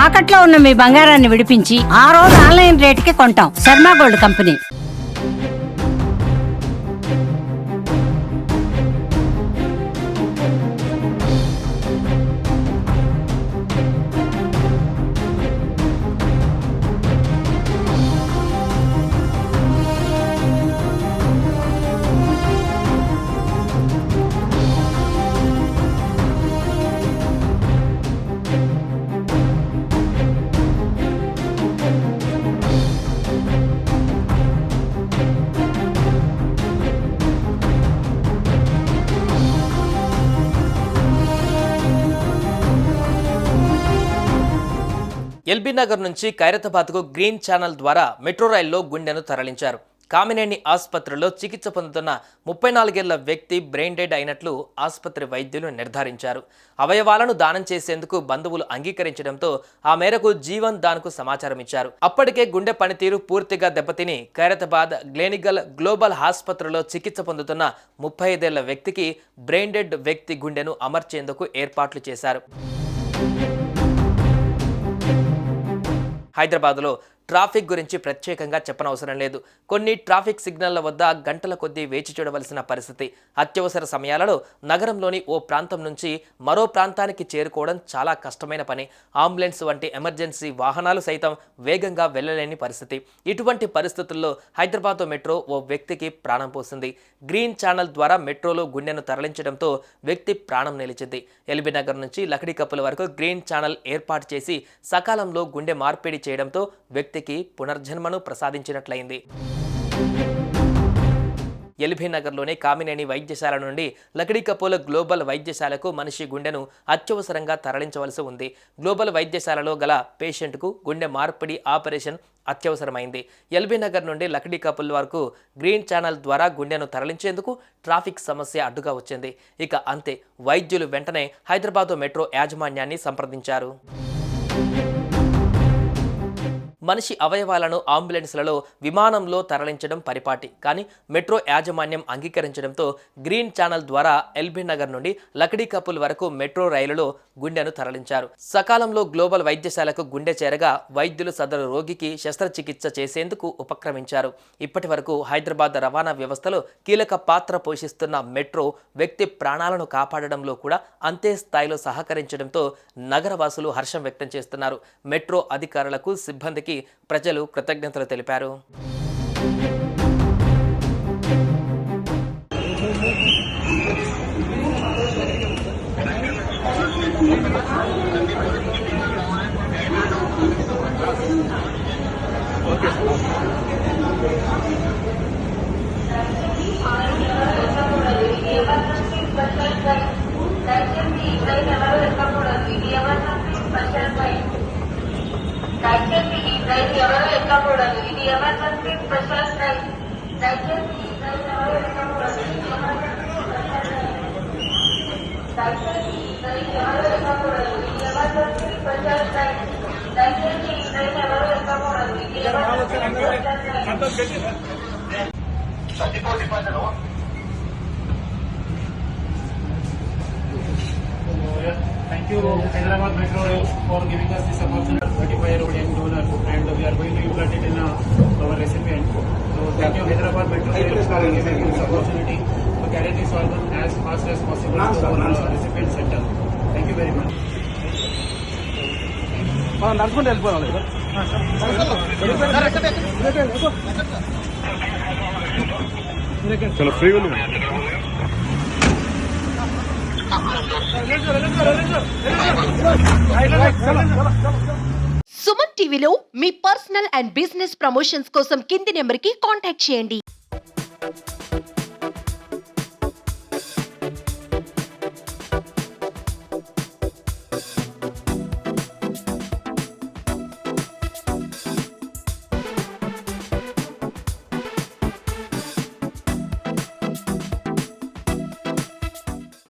తాకట్లో ఉన్న మీ బంగారాన్ని విడిపించి ఆ రోజు ఆన్లైన్ రేటుకి కొంటాం. Sharma gold company. LB Nagar నుంచి ఖైరతాబాద్కు గ్రీన్ ఛానల్ ద్వారా మెట్రో రైల్లో గుండెను తరలించారు. కామినేని ఆసుపత్రిలో చికిత్స పొందుతున్న 34 ఏళ్ల వ్యక్తి బ్రెయిన్ డెడ్ అయినట్లు ఆసుపత్రి వైద్యులు నిర్ధారించారు. అవయవాలను దానం చేసేందుకు బంధువులు అంగీకరించడంతో ఆ మేరకు జీవన్ దాన్కు సమాచారం ఇచ్చారు. అప్పటికే గుండె పనితీరు పూర్తిగా దెబ్బతిని ఖైరతాబాద్ గ్లెనిగల్ గ్లోబల్ ఆసుపత్రిలో చికిత్స పొందుతున్న 35 ఏళ్ల వ్యక్తికి బ్రెయిన్ డెడ్ వ్యక్తి గుండెను అమర్చేందుకు ఏర్పాట్లు చేశారు. హైదరాబాద్లో ట్రాఫిక్ గురించి ప్రత్యేకంగా చెప్పనవసరం లేదు. కొన్ని ట్రాఫిక్ సిగ్నళ్ల వద్ద గంటల కొద్దీ వేచి చూడవలసిన పరిస్థితి. అత్యవసర సమయాలలో నగరంలోని ఓ ప్రాంతం నుంచి మరో ప్రాంతానికి చేరుకోవడం చాలా కష్టమైన పని. అంబులెన్స్ వంటి ఎమర్జెన్సీ వాహనాలు సైతం వేగంగా వెళ్లలేని పరిస్థితి. ఇటువంటి పరిస్థితుల్లో హైదరాబాద్ మెట్రో ఓ వ్యక్తికి ప్రాణం పోసింది. గ్రీన్ ఛానల్ ద్వారా మెట్రోలో గుండెను తరలించడంతో వ్యక్తి ప్రాణం నిలిచింది. ఎల్బీ నగర్ నుంచి లకడీ కప్పుల వరకు గ్రీన్ ఛానల్ ఏర్పాటు చేసి సకాలంలో గుండె మార్పిడి చేయడంతో వ్యక్తికి పునర్జన్మను ప్రసాదించినట్లయింది. ఎల్బీ నగర్లోని కామినేని వైద్యశాల నుండి లకడీ కప్పుల గ్లోబల్ వైద్యశాలకు మనిషి గుండెను అత్యవసరంగా తరలించవలసి ఉంది. గ్లోబల్ వైద్యశాలలో గల పేషెంట్కు గుండె మార్పిడి ఆపరేషన్ అత్యవసరమైంది. ఎల్బీ నగర్ నుండి లకడీ కప్పుల వరకు గ్రీన్ ఛానల్ ద్వారా గుండెను తరలించేందుకు ట్రాఫిక్ సమస్య అడ్డుగా వచ్చింది. ఇక అంతే, వైద్యులు వెంటనే హైదరాబాద్ మెట్రో యాజమాన్యాన్ని సంప్రదించారు. మనిషి అవయవాలను అంబులెన్స్లలో విమానంలో తరలించడం పరిపాటి. కానీ మెట్రో యాజమాన్యం అంగీకరించడంతో గ్రీన్ ఛానల్ ద్వారా ఎల్బీ నగర్ నుండి లకడీ కప్పుల వరకు మెట్రో రైలులో గుండెను తరలించారు. సకాలంలో గ్లోబల్ వైద్యశాలకు గుండె చేరగా వైద్యులు సదరు రోగికి శస్త్రచికిత్స చేసేందుకు ఉపక్రమించారు. ఇప్పటి వరకు హైదరాబాద్ రవాణా వ్యవస్థలో కీలక పాత్ర పోషిస్తున్న మెట్రో వ్యక్తి ప్రాణాలను కాపాడడంలో కూడా అంతే స్థాయిలో సహకరించడంతో నగరవాసులు హర్షం వ్యక్తం చేస్తున్నారు. మెట్రో అధికారులకు, సిబ్బందికి ప్రజలు కృతజ్ఞతలు తెలిపారు. ఎవరు ఎక్కకూడదు. ఇది ఎమర్జెన్సీ స్పెషల్ ట్రైన్. దయచేసి ఈ ట్రైన్ ఎవరు ఎక్కకూడదు. ఇది ఎమర్జెన్సీ స్పెషల్ ట్రైన్. దయచేసి ఈ ట్రైన్ ఎవరు ఎక్కకూడదు. ఇది emergency special train. Thank you, Hyderabad Metro Rail, for giving us this opportunity. 25-year-old young donor, and we are going to implant it in our recipient. So, thank you, Hyderabad Metro Rail, for giving this opportunity to carry this organ as fast as possible to our recipient center. Thank you very much. चलो free बोलो. సుమన్ టీవీలో మీ personal and business promotions కోసం కింది నెంబర్కి contact చేయండి.